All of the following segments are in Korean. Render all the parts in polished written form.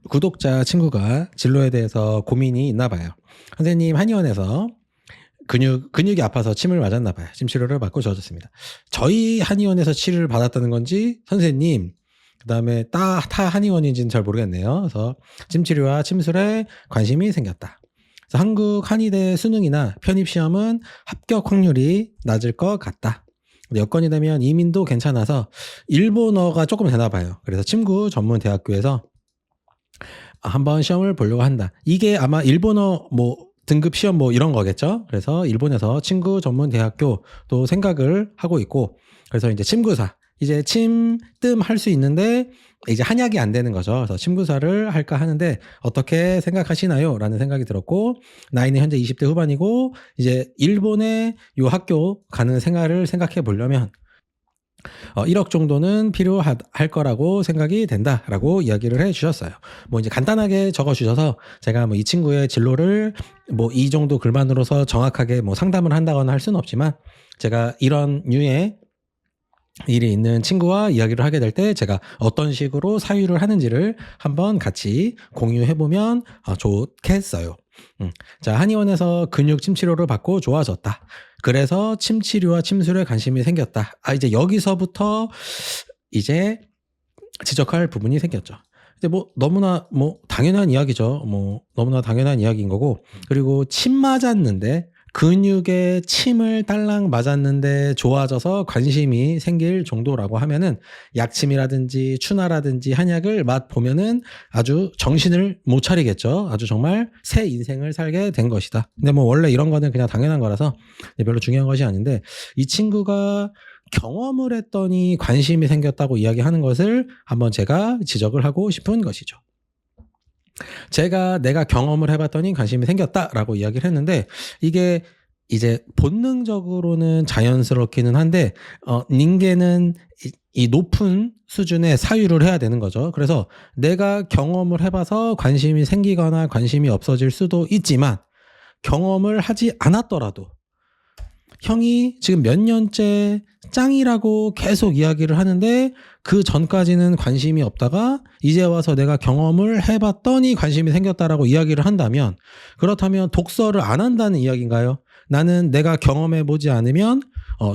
구독자 친구가 진로에 대해서 고민이 있나 봐요. 선생님, 한의원에서 근육이 아파서 침을 맞았나 봐요. 침 치료를 받고 좋아졌습니다. 저희 한의원에서 치료를 받았다는 건지 선생님, 그다음에 타 한의원인지는 잘 모르겠네요. 그래서 침 치료와 침술에 관심이 생겼다. 그래서 한국 한의대 수능이나 편입시험은 합격 확률이 낮을 것 같다. 근데 여건이 되면 이민도 괜찮아서 일본어가 조금 되나 봐요. 그래서 침구 전문 대학교에서 한번 시험을 보려고 한다. 이게 아마 일본어 등급 시험 이런 거겠죠. 그래서 일본에서 침구 전문 대학교도 생각을 하고 있고, 그래서 이제 침구사, 이제 침뜸 할 수 있는데 이제 한약이 안 되는 거죠. 그래서 침구사를 할까 하는데 어떻게 생각하시나요? 라는 생각이 들었고, 나이는 현재 20대 후반이고 이제 일본의 요 학교 가는 생활을 생각해 보려면 1억 정도는 필요할 거라고 생각이 된다라고 이야기를 해 주셨어요. 이제 간단하게 적어 주셔서 제가 이 친구의 진로를 이 정도 글만으로서 정확하게 상담을 한다거나 할 수는 없지만, 제가 이런 류의 일이 있는 친구와 이야기를 하게 될 때 제가 어떤 식으로 사유를 하는지를 한번 같이 공유해 보면 좋겠어요. 자, 한의원에서 근육 침치료를 받고 좋아졌다. 그래서 침치료와 침술에 관심이 생겼다. 이제 여기서부터 이제 지적할 부분이 생겼죠. 이제 너무나 당연한 이야기죠. 너무나 당연한 이야기인 거고, 그리고 침 맞았는데 근육에 침을 딸랑 맞았는데 좋아져서 관심이 생길 정도라고 하면은 약침이라든지 추나라든지 한약을 맛보면은 아주 정신을 못 차리겠죠. 아주 정말 새 인생을 살게 된 것이다. 근데 원래 이런 거는 그냥 당연한 거라서 별로 중요한 것이 아닌데, 이 친구가 경험을 했더니 관심이 생겼다고 이야기하는 것을 한번 제가 지적을 하고 싶은 것이죠. 내가 경험을 해봤더니 관심이 생겼다라고 이야기를 했는데, 이게 이제 본능적으로는 자연스럽기는 한데 닌게는 이 높은 수준의 사유를 해야 되는 거죠. 그래서 내가 경험을 해봐서 관심이 생기거나 관심이 없어질 수도 있지만, 경험을 하지 않았더라도 형이 지금 몇 년째 짱이라고 계속 이야기를 하는데 그 전까지는 관심이 없다가 이제 와서 내가 경험을 해봤더니 관심이 생겼다라고 이야기를 한다면, 그렇다면 독서를 안 한다는 이야기인가요? 나는 내가 경험해보지 않으면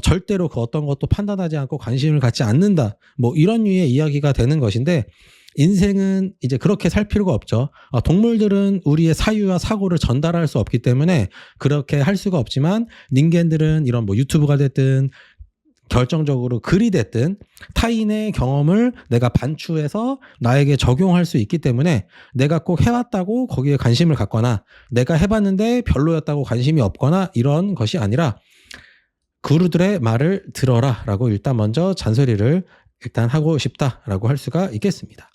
절대로 그 어떤 것도 판단하지 않고 관심을 갖지 않는다. 이런 류의 이야기가 되는 것인데, 인생은 이제 그렇게 살 필요가 없죠. 동물들은 우리의 사유와 사고를 전달할 수 없기 때문에 그렇게 할 수가 없지만, 닌겐들은 이런 유튜브가 됐든 결정적으로 글이 됐든 타인의 경험을 내가 반추해서 나에게 적용할 수 있기 때문에, 내가 꼭 해왔다고 거기에 관심을 갖거나 내가 해봤는데 별로였다고 관심이 없거나 이런 것이 아니라 구루들의 말을 들어라 라고 일단 먼저 잔소리를 일단 하고 싶다라고 할 수가 있겠습니다.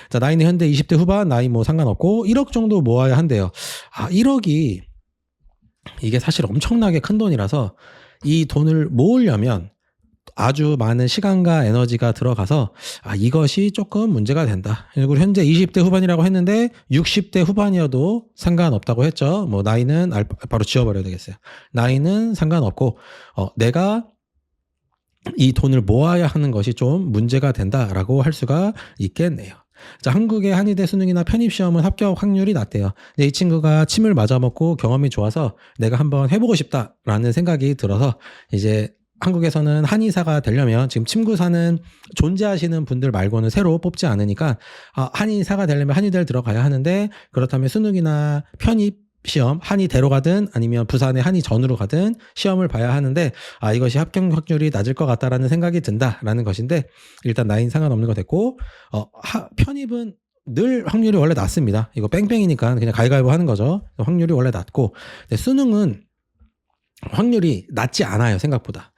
자, 나이는 현재 20대 후반, 나이 상관없고 1억 정도 모아야 한대요. 1억이 이게 사실 엄청나게 큰 돈이라서 이 돈을 모으려면 아주 많은 시간과 에너지가 들어가서 이것이 조금 문제가 된다. 그리고 현재 20대 후반이라고 했는데 60대 후반이어도 상관없다고 했죠. 나이는 바로 지워버려야 되겠어요. 나이는 상관없고 내가 이 돈을 모아야 하는 것이 좀 문제가 된다라고 할 수가 있겠네요. 자, 한국의 한의대 수능이나 편입시험은 합격 확률이 낮대요. 이 친구가 침을 맞아먹고 경험이 좋아서 내가 한번 해보고 싶다라는 생각이 들어서, 이제 한국에서는 한의사가 되려면 지금 침구사는 존재하시는 분들 말고는 새로 뽑지 않으니까 한의사가 되려면 한의대를 들어가야 하는데, 그렇다면 수능이나 편입 시험, 한의대로 가든 아니면 부산의 한의전으로 가든 시험을 봐야 하는데 이것이 합격 확률이 낮을 것 같다라는 생각이 든다라는 것인데, 일단 나이는 상관없는 거 됐고, 편입은 늘 확률이 원래 낮습니다. 이거 뺑뺑이니까 그냥 가위가위보 하는 거죠. 확률이 원래 낮고, 수능은 확률이 낮지 않아요, 생각보다.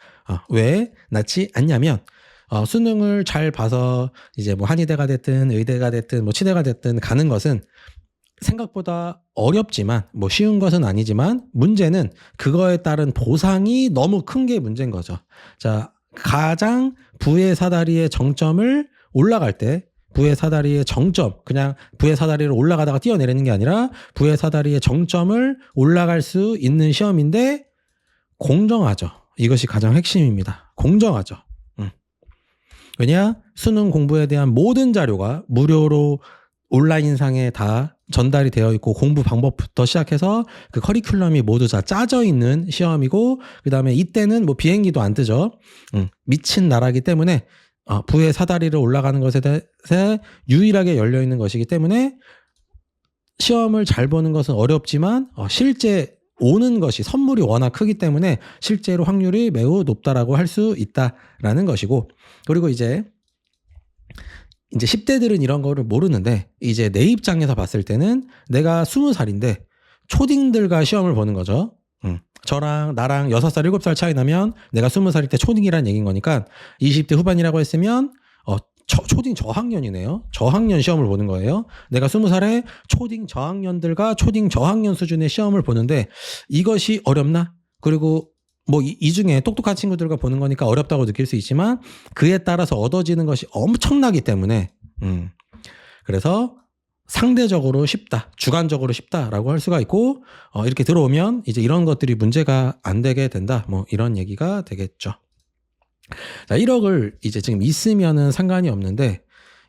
왜 낮지 않냐면 수능을 잘 봐서 이제 한의대가 됐든 의대가 됐든 치대가 됐든 가는 것은 생각보다 어렵지만 쉬운 것은 아니지만, 문제는 그거에 따른 보상이 너무 큰 게 문제인 거죠. 자, 가장 부의 사다리의 정점을 올라갈 때, 부의 사다리의 정점, 그냥 부의 사다리를 올라가다가 뛰어내리는 게 아니라 부의 사다리의 정점을 올라갈 수 있는 시험인데 공정하죠. 이것이 가장 핵심입니다. 공정하죠. 왜냐? 수능 공부에 대한 모든 자료가 무료로 온라인상에 다 전달이 되어 있고 공부 방법부터 시작해서 그 커리큘럼이 모두 다 짜져 있는 시험이고 그다음에 이때는 뭐 비행기도 안 뜨죠. 미친 나라기 때문에 부의 사다리를 올라가는 것에 대해 유일하게 열려 있는 것이기 때문에 시험을 잘 보는 것은 어렵지만 실제 오는 것이 선물이 워낙 크기 때문에 실제로 확률이 매우 높다라고 할 수 있다라는 것이고 그리고 이제 10대들은 이런 거를 모르는데 이제 내 입장에서 봤을 때는 내가 20살인데 초딩들과 시험을 보는 거죠. 저랑 나랑 6살, 7살 차이 나면 내가 20살일 때 초딩이란 얘기인 거니까 20대 후반이라고 했으면 초딩 저학년이네요. 저학년 시험을 보는 거예요. 내가 20살에 초딩 저학년들과 초딩 저학년 수준의 시험을 보는데 이것이 어렵나? 그리고 뭐 이 중에 똑똑한 친구들과 보는 거니까 어렵다고 느낄 수 있지만 그에 따라서 얻어지는 것이 엄청나기 때문에 그래서 상대적으로 쉽다, 주관적으로 쉽다라고 할 수가 있고 이렇게 들어오면 이제 이런 것들이 문제가 안 되게 된다. 뭐 이런 얘기가 되겠죠. 자, 1억을 이제 지금 있으면은 상관이 없는데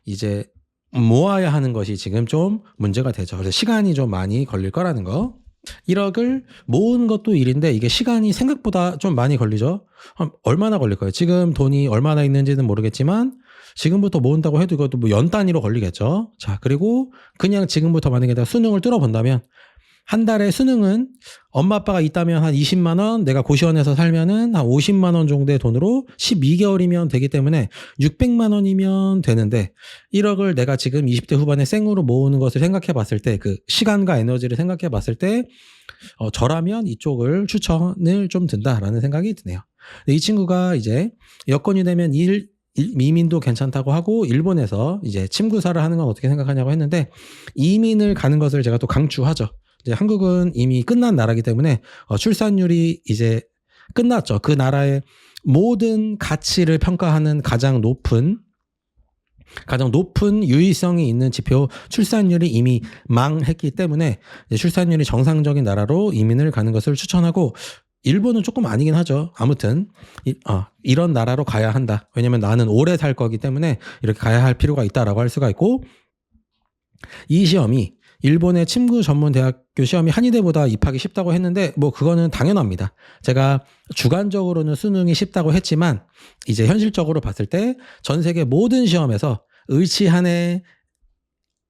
이제 모아야 하는 것이 지금 좀 문제가 되죠. 그래서 시간이 좀 많이 걸릴 거라는 거. 1억을 모으는 것도 일인데 이게 시간이 생각보다 좀 많이 걸리죠. 얼마나 걸릴까요? 지금 돈이 얼마나 있는지는 모르겠지만 지금부터 모은다고 해도 이것도 뭐 연 단위로 걸리겠죠. 자, 그리고 그냥 지금부터 만약에 내가 수능을 뚫어본다면 한 달에 수능은 엄마 아빠가 있다면 한 20만 원, 내가 고시원에서 살면은 한 50만 원 정도의 돈으로 12개월이면 되기 때문에 600만 원이면 되는데 1억을 내가 지금 20대 후반에 생으로 모으는 것을 생각해 봤을 때 그 시간과 에너지를 생각해 봤을 때 저라면 이쪽을 추천을 좀 든다라는 생각이 드네요. 이 친구가 이제 여건이 되면 이민도 괜찮다고 하고 일본에서 이제 침구사를 하는 건 어떻게 생각하냐고 했는데 이민을 가는 것을 제가 또 강추하죠. 이제 한국은 이미 끝난 나라이기 때문에 출산율이 이제 끝났죠. 그 나라의 모든 가치를 평가하는 가장 높은 유의성이 있는 지표 출산율이 이미 망했기 때문에 출산율이 정상적인 나라로 이민을 가는 것을 추천하고 일본은 조금 아니긴 하죠. 아무튼 이런 나라로 가야 한다. 왜냐면 나는 오래 살 거기 때문에 이렇게 가야 할 필요가 있다라고 할 수가 있고 이 시험이 일본의 침구 전문 대학교 시험이 한의대보다 입학이 쉽다고 했는데 뭐 그거는 당연합니다. 제가 주관적으로는 수능이 쉽다고 했지만 이제 현실적으로 봤을 때 전 세계 모든 시험에서 의치 한 해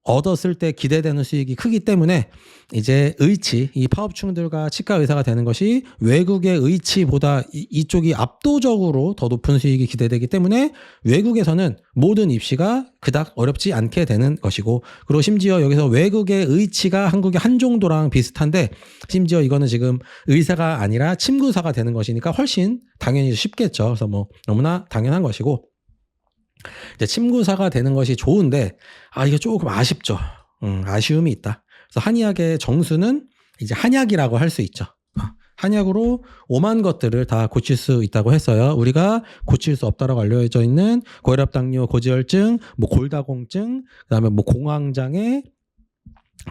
얻었을 때 기대되는 수익이 크기 때문에 이제 의치, 이 파업충들과 치과 의사가 되는 것이 외국의 의치보다 이쪽이 압도적으로 더 높은 수익이 기대되기 때문에 외국에서는 모든 입시가 그닥 어렵지 않게 되는 것이고 그리고 심지어 여기서 외국의 의치가 한국의 한종도랑 비슷한데 심지어 이거는 지금 의사가 아니라 침구사가 되는 것이니까 훨씬 당연히 쉽겠죠. 그래서 뭐 너무나 당연한 것이고 이제 침구사가 되는 것이 좋은데 이게 조금 아쉽죠. 아쉬움이 있다. 그래서 한의학의 정수는 이제 한약이라고 할 수 있죠. 한약으로 오만 것들을 다 고칠 수 있다고 했어요. 우리가 고칠 수 없다라고 알려져 있는 고혈압, 당뇨, 고지혈증, 뭐 골다공증, 그다음에 뭐 공황장애,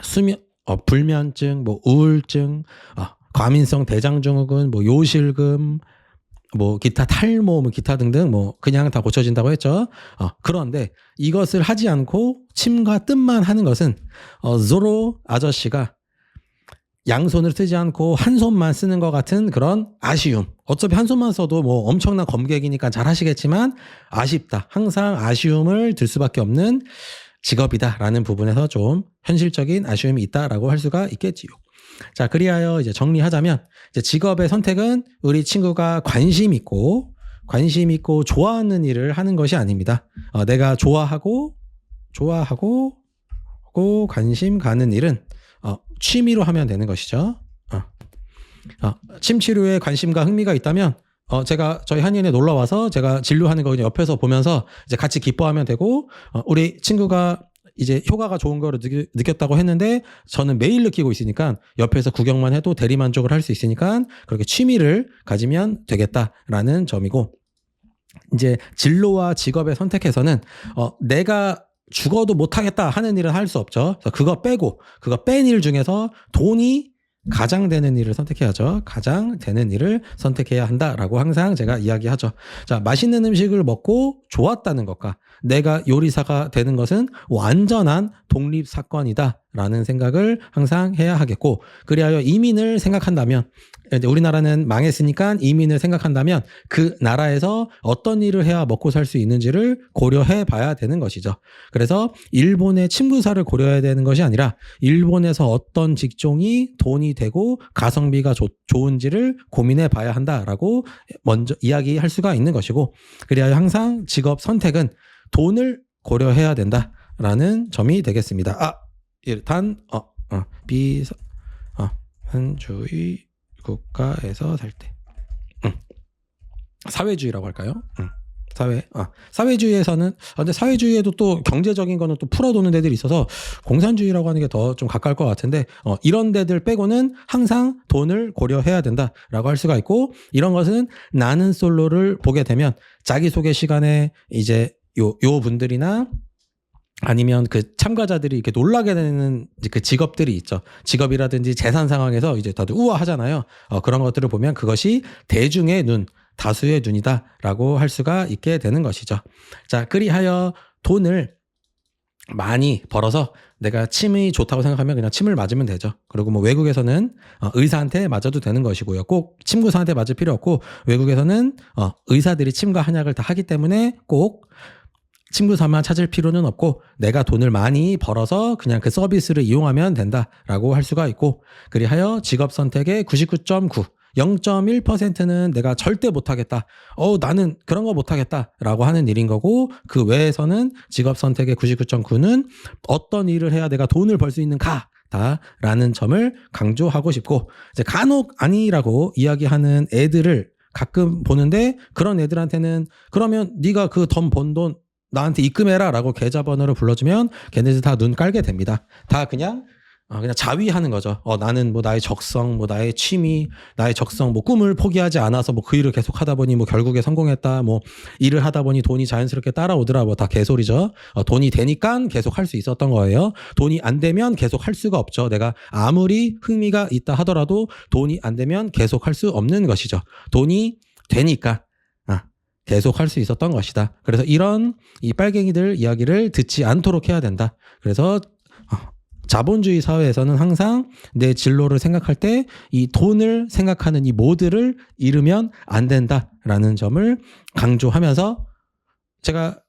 수면, 불면증, 뭐 우울증, 과민성 대장증후군, 뭐 요실금, 뭐 기타 탈모, 뭐 기타 등등 뭐 그냥 다 고쳐진다고 했죠. 그런데 이것을 하지 않고 침과 뜸만 하는 것은 조로 아저씨가 양손을 쓰지 않고 한 손만 쓰는 것 같은 그런 아쉬움. 어차피 한 손만 써도 뭐 엄청난 검객이니까 잘 하시겠지만 아쉽다. 항상 아쉬움을 들 수밖에 없는 직업이다라는 부분에서 좀 현실적인 아쉬움이 있다라고 할 수가 있겠지요. 자, 그리하여 이제 정리하자면 이제 직업의 선택은 우리 친구가 관심 있고 좋아하는 일을 하는 것이 아닙니다. 내가 좋아하고 관심 가는 일은 취미로 하면 되는 것이죠. 침 치료에 관심과 흥미가 있다면 제가 저희 한의원에 놀러 와서 제가 진료하는 거 그냥 옆에서 보면서 이제 같이 기뻐하면 되고 우리 친구가 이제 효과가 좋은 거를 느꼈다고 했는데 저는 매일 느끼고 있으니까 옆에서 구경만 해도 대리만족을 할 수 있으니까 그렇게 취미를 가지면 되겠다라는 점이고 이제 진로와 직업의 선택에서는 내가 죽어도 못하겠다 하는 일은 할 수 없죠. 그래서 그거 뺀 일 중에서 돈이 가장 되는 일을 선택해야죠. 가장 되는 일을 선택해야 한다라고 항상 제가 이야기하죠. 자, 맛있는 음식을 먹고 좋았다는 것과 내가 요리사가 되는 것은 완전한 독립 사건이다라는 생각을 항상 해야 하겠고, 그리하여 이민을 생각한다면, 이제 우리나라는 망했으니까 이민을 생각한다면 그 나라에서 어떤 일을 해야 먹고 살 수 있는지를 고려해 봐야 되는 것이죠. 그래서 일본의 침구사를 고려해야 되는 것이 아니라 일본에서 어떤 직종이 돈이 되고 가성비가 좋은지를 고민해 봐야 한다라고 먼저 이야기할 수가 있는 것이고, 그리하여 항상 직업 선택은 돈을 고려해야 된다라는 점이 되겠습니다. 비선주의 국가에서 살 때, 사회주의라고 할까요? 사회주의에서는, 근데 사회주의에도 또 경제적인 거는 또 풀어도는 데들이 있어서 공산주의라고 하는 게 더 좀 가까울 것 같은데, 이런 데들 빼고는 항상 돈을 고려해야 된다라고 할 수가 있고, 이런 것은 나는 솔로를 보게 되면 자기소개 시간에 이제 요 분들이나 아니면 그 참가자들이 이렇게 놀라게 되는 그 직업들이 있죠. 직업이라든지 재산 상황에서 이제 다들 우아하잖아요. 그런 것들을 보면 그것이 대중의 눈, 다수의 눈이다라고 할 수가 있게 되는 것이죠. 자, 그리하여 돈을 많이 벌어서 내가 침이 좋다고 생각하면 그냥 침을 맞으면 되죠. 그리고 뭐 외국에서는 의사한테 맞아도 되는 것이고요. 꼭 침구사한테 맞을 필요 없고, 외국에서는 의사들이 침과 한약을 다 하기 때문에 꼭 침구사만 찾을 필요는 없고 내가 돈을 많이 벌어서 그냥 그 서비스를 이용하면 된다라고 할 수가 있고, 그리하여 직업 선택의 99.9, 0.1%는 내가 절대 못하겠다. 나는 그런 거 못하겠다라고 하는 일인 거고, 그 외에서는 직업 선택의 99.9는 어떤 일을 해야 내가 돈을 벌 수 있는가 다라는 점을 강조하고 싶고, 이제 간혹 아니라고 이야기하는 애들을 가끔 보는데, 그런 애들한테는 그러면 네가 그 번 돈 나한테 입금해라 라고 계좌번호를 불러주면 걔네들 다 눈 깔게 됩니다. 다 그냥 자위하는 거죠. 나는 뭐 나의 적성, 뭐 나의 취미, 나의 적성, 뭐 꿈을 포기하지 않아서 뭐 그 일을 계속 하다 보니 뭐 결국에 성공했다. 뭐 일을 하다 보니 돈이 자연스럽게 따라오더라. 뭐 다 개소리죠. 돈이 되니까 계속 할 수 있었던 거예요. 돈이 안 되면 계속 할 수가 없죠. 내가 아무리 흥미가 있다 하더라도 돈이 안 되면 계속 할 수 없는 것이죠. 돈이 되니까 계속 할 수 있었던 것이다. 그래서 이런 이 빨갱이들 이야기를 듣지 않도록 해야 된다. 그래서 자본주의 사회에서는 항상 내 진로를 생각할 때 이 돈을 생각하는 이 모드를 잃으면 안 된다라는 점을 강조하면서, 제가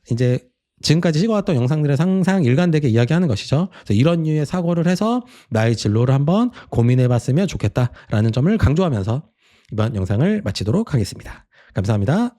이제 지금까지 찍어왔던 영상들에 항상 일관되게 이야기하는 것이죠. 그래서 이런 류의 사고를 해서 나의 진로를 한번 고민해봤으면 좋겠다라는 점을 강조하면서 이번 영상을 마치도록 하겠습니다. 감사합니다.